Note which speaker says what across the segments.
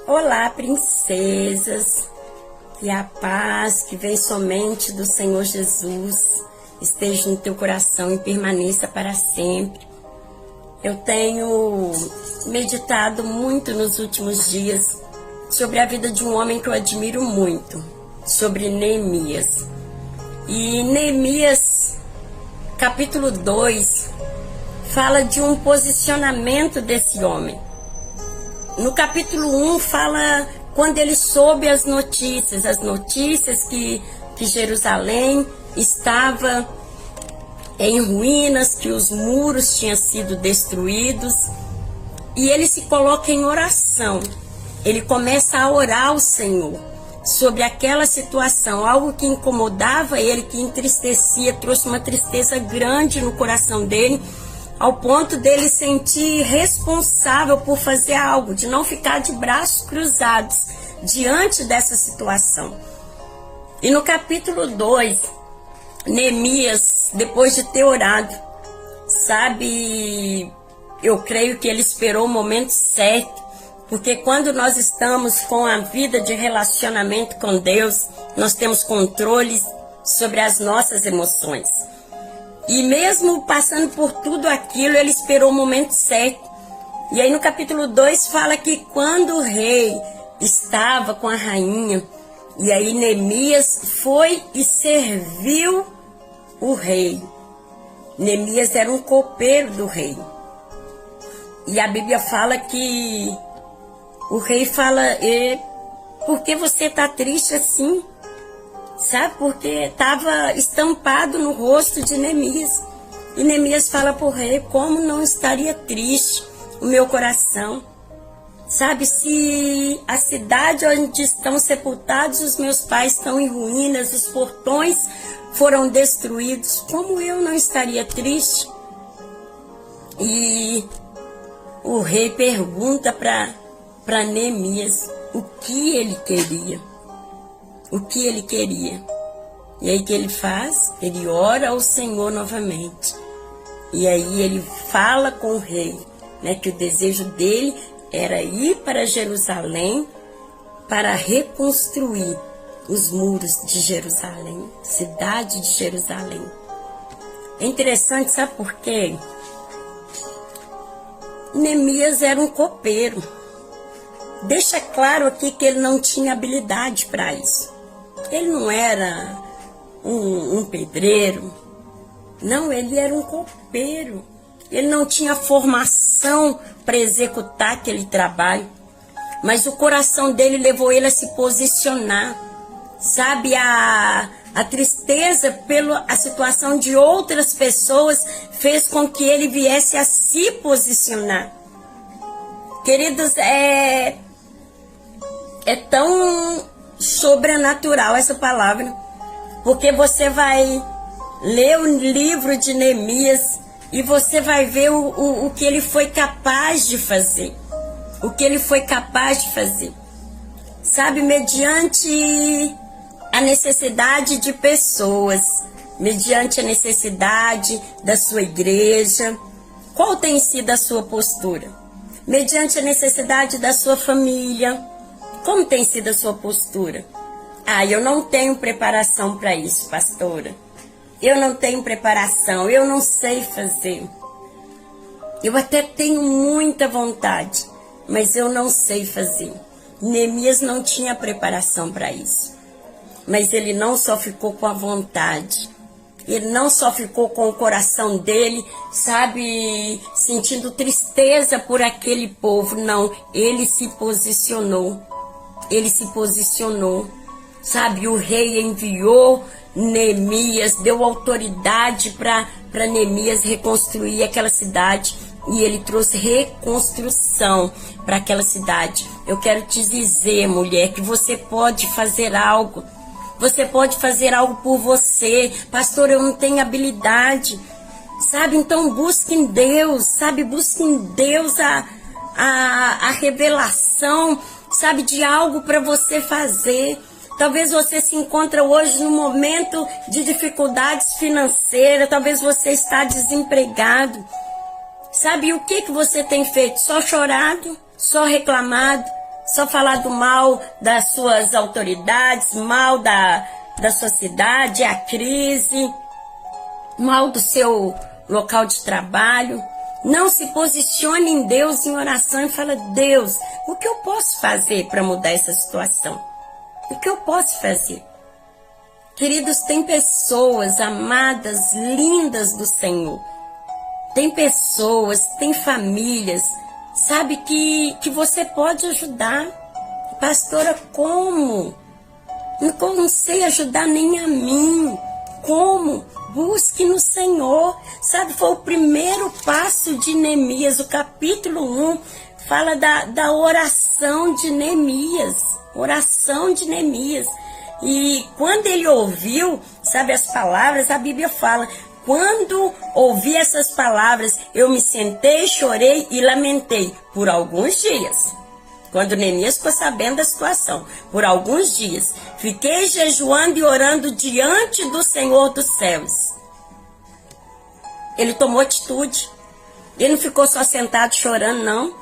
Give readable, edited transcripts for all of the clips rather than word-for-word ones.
Speaker 1: Olá, princesas, que a paz que vem somente do Senhor Jesus esteja no teu coração e permaneça para sempre. Eu tenho meditado muito nos últimos dias sobre a vida de um homem que eu admiro muito, sobre Neemias. E Neemias, capítulo 2, fala de um posicionamento desse homem. No capítulo 1 fala quando ele soube as notícias que Jerusalém estava em ruínas, que os muros tinham sido destruídos, e ele se coloca em oração. Ele começa a orar ao Senhor sobre aquela situação, algo que incomodava ele, que entristecia, trouxe uma tristeza grande no coração dele, ao ponto dele sentir responsável por fazer algo, de não ficar de braços cruzados diante dessa situação. E no capítulo 2, Neemias, depois de ter orado, eu creio que ele esperou o momento certo, porque quando nós estamos com a vida de relacionamento com Deus, nós temos controle sobre as nossas emoções. E mesmo passando por tudo aquilo, ele esperou o momento certo. E aí no capítulo 2 fala que quando o rei estava com a rainha, e aí Neemias foi e serviu o rei. Neemias era um copeiro do rei. E a Bíblia fala que o rei fala, por que você está triste assim? Sabe, porque estava estampado no rosto de Neemias. E Neemias fala para o rei, como não estaria triste o meu coração? Sabe, se a cidade onde estão sepultados os meus pais estão em ruínas, os portões foram destruídos, como eu não estaria triste? E o rei pergunta para Neemias o que ele queria. O que ele queria. E aí o que ele faz? Ele ora ao Senhor novamente. E aí ele fala com o rei, né, que o desejo dele era ir para Jerusalém para reconstruir os muros de Jerusalém, cidade de Jerusalém. É interessante, sabe por quê? Neemias era um copeiro. Deixa claro aqui que ele não tinha habilidade para isso. Ele não era um pedreiro, não, ele era um copeiro. Ele não tinha formação para executar aquele trabalho, mas o coração dele levou ele a se posicionar. Sabe, a tristeza pela situação de outras pessoas fez com que ele viesse a se posicionar. Queridos, é tão sobrenatural essa palavra, porque você vai ler o livro de Neemias e você vai ver o que ele foi capaz de fazer, o que ele foi capaz de fazer, sabe, mediante a necessidade de pessoas, mediante a necessidade da sua igreja. Qual tem sido a sua postura? Mediante a necessidade da sua família. Como tem sido a sua postura? Eu não tenho preparação para isso, pastora. Eu não tenho preparação, eu não sei fazer. Eu até tenho muita vontade, mas eu não sei fazer. Neemias não tinha preparação para isso. Mas ele não só ficou com a vontade, ele não só ficou com o coração dele, sabe, sentindo tristeza por aquele povo, não, ele se posicionou. Ele se posicionou, sabe, o rei enviou Neemias, deu autoridade para Neemias reconstruir aquela cidade, e ele trouxe reconstrução para aquela cidade. Eu quero te dizer, mulher, que você pode fazer algo, você pode fazer algo por você. Pastor, eu não tenho habilidade, sabe, então busque em Deus, sabe, busque em Deus a revelação, sabe, de algo para você fazer. Talvez você se encontra hoje num momento de dificuldades financeiras, talvez você está desempregado. Sabe, o que você tem feito? Só chorado? Só reclamado? só falar do mal das suas autoridades, mal da sua cidade, a crise, mal do seu local de trabalho. Não se posicione em Deus em oração e fala: Deus, o que eu posso fazer para mudar essa situação? O que eu posso fazer? Queridos, tem pessoas amadas, lindas do Senhor. Tem pessoas, tem famílias, sabe, que você pode ajudar. Pastora, como? Não sei ajudar nem a mim. Como? Busque no Senhor. Sabe, foi o primeiro passo de Neemias. O capítulo 1 fala da oração de Neemias. Oração de Neemias. E quando ele ouviu, sabe, as palavras, a Bíblia fala: quando ouvi essas palavras, eu me sentei, chorei e lamentei por alguns dias. Quando Neemias ficou sabendo da situação, por alguns dias, fiquei jejuando e orando diante do Senhor dos céus. Ele tomou atitude. Ele não ficou só sentado chorando, não.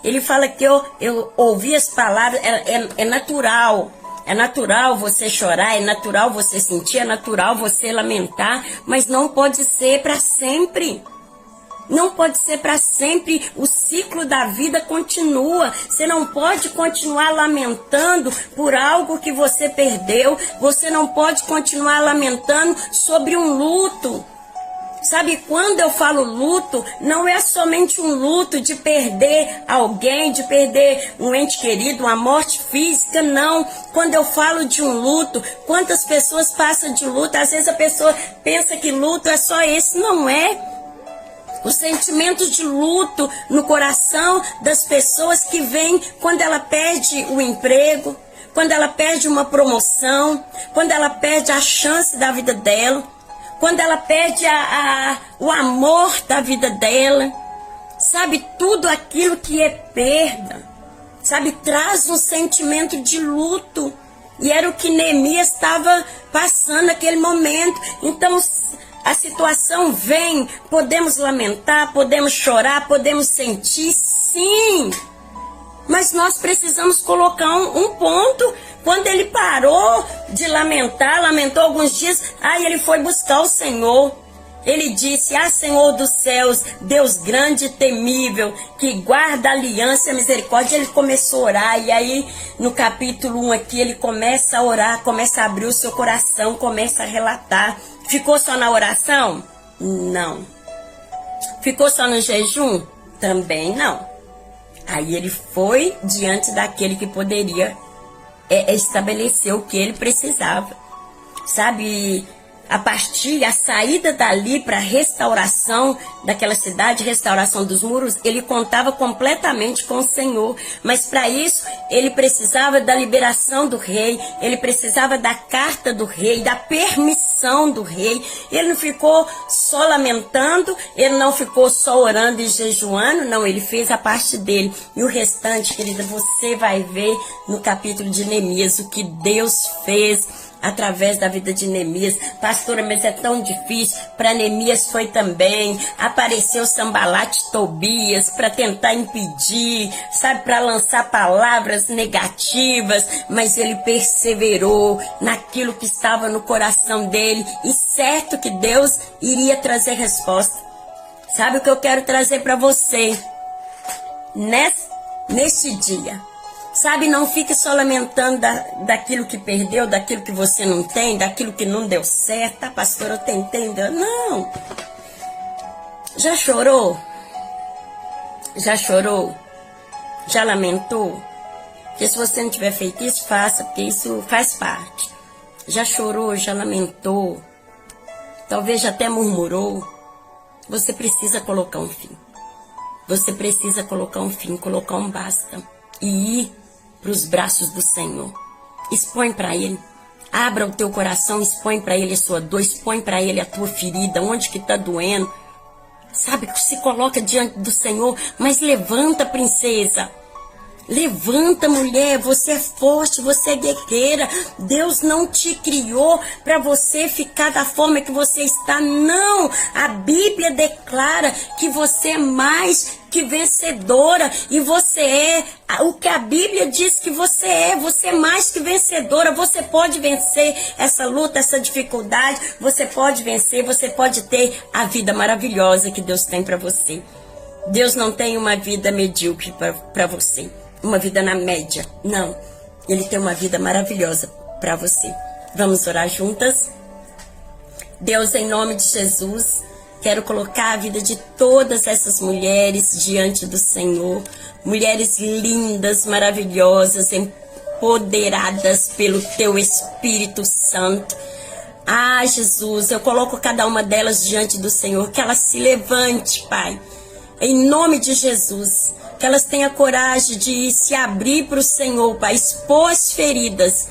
Speaker 1: Ele fala que eu ouvi as palavras, é natural. É natural você chorar, é natural você sentir, é natural você lamentar, mas não pode ser para sempre. Não pode ser para sempre. O ciclo da vida continua. Você não pode continuar lamentando por algo que você perdeu. Você não pode continuar lamentando sobre um luto. Sabe, quando eu falo luto, não é somente um luto de perder alguém, de perder um ente querido, uma morte física, não. Quando eu falo de um luto, quantas pessoas passam de luto? Às vezes a pessoa pensa que luto é só esse, não é. O sentimento de luto no coração das pessoas que vem quando ela perde o emprego, quando ela perde uma promoção, quando ela perde a chance da vida dela, quando ela perde o amor da vida dela, sabe, tudo aquilo que é perda, sabe, traz um sentimento de luto. E era o que Neemias estava passando naquele momento. Então, a situação vem, podemos lamentar, podemos chorar, podemos sentir, sim. Mas nós precisamos colocar um ponto. Quando ele parou de lamentar, lamentou alguns dias, aí ele foi buscar o Senhor. Ele disse: ah, Senhor dos céus, Deus grande e temível, que guarda a aliança e a misericórdia. Ele começou a orar, e aí no capítulo 1 aqui, ele começa a orar, começa a abrir o seu coração, começa a relatar. Ficou só na oração? Não. Ficou só no jejum? Também não. Aí ele foi diante daquele que poderia estabelecer o que ele precisava. Sabe, a saída dali para a restauração daquela cidade, restauração dos muros, ele contava completamente com o Senhor. Mas para isso, ele precisava da liberação do rei, ele precisava da carta do rei, da permissão do rei. Ele não ficou só lamentando, ele não ficou só orando e jejuando, não, ele fez a parte dele. E o restante, querida, você vai ver no capítulo de Neemias o que Deus fez através da vida de Neemias. Pastora, mas é tão difícil. Para Neemias foi também. Apareceu Sambalate e Tobias para tentar impedir, sabe, para lançar palavras negativas, mas ele perseverou naquilo que estava no coração dele, e certo que Deus iria trazer resposta. Sabe o que eu quero trazer para você neste dia? Sabe, não fique só lamentando daquilo que perdeu, daquilo que você não tem, daquilo que não deu certo. Ah, pastora, eu tentei, não. Já chorou? Já chorou? Já lamentou? Porque se você não tiver feito isso, faça, porque isso faz parte. Já chorou, já lamentou, talvez já até murmurou. Você precisa colocar um fim. Você precisa colocar um fim, colocar um basta e ir para os braços do Senhor. Expõe para Ele. Abra o teu coração, expõe para Ele a sua dor, expõe para Ele a tua ferida, onde que está doendo. Sabe, se coloca diante do Senhor, mas levanta, princesa. Levanta, mulher, você é forte, você é guerreira. Deus não te criou para você ficar da forma que você está, não. A Bíblia declara que você é mais que vencedora, e você é o que a Bíblia diz que você é mais que vencedora. Você pode vencer essa luta, essa dificuldade, você pode vencer, você pode ter a vida maravilhosa que Deus tem para você. Deus não tem uma vida medíocre para você, uma vida na média, não. Ele tem uma vida maravilhosa para você. Vamos orar juntas? Deus, em nome de Jesus, quero colocar a vida de todas essas mulheres diante do Senhor. Mulheres lindas, maravilhosas, empoderadas pelo Teu Espírito Santo. Ah, Jesus, eu coloco cada uma delas diante do Senhor, que ela se levante, Pai. Em nome de Jesus, que elas tenham coragem de se abrir para o Senhor, Pai, expor as feridas,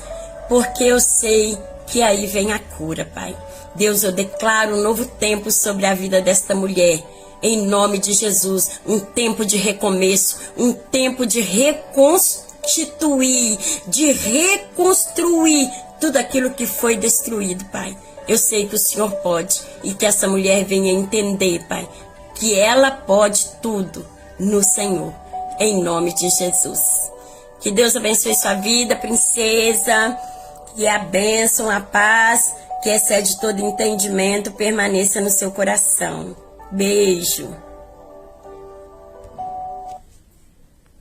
Speaker 1: porque eu sei que aí vem a cura, Pai. Deus, eu declaro um novo tempo sobre a vida desta mulher, em nome de Jesus, um tempo de recomeço, um tempo de reconstituir, de reconstruir tudo aquilo que foi destruído, Pai. Eu sei que o Senhor pode, e que essa mulher venha entender, Pai, que ela pode tudo no Senhor, em nome de Jesus. Que Deus abençoe sua vida, princesa, que a bênção, a paz, que excede todo entendimento, permaneça no seu coração. Beijo.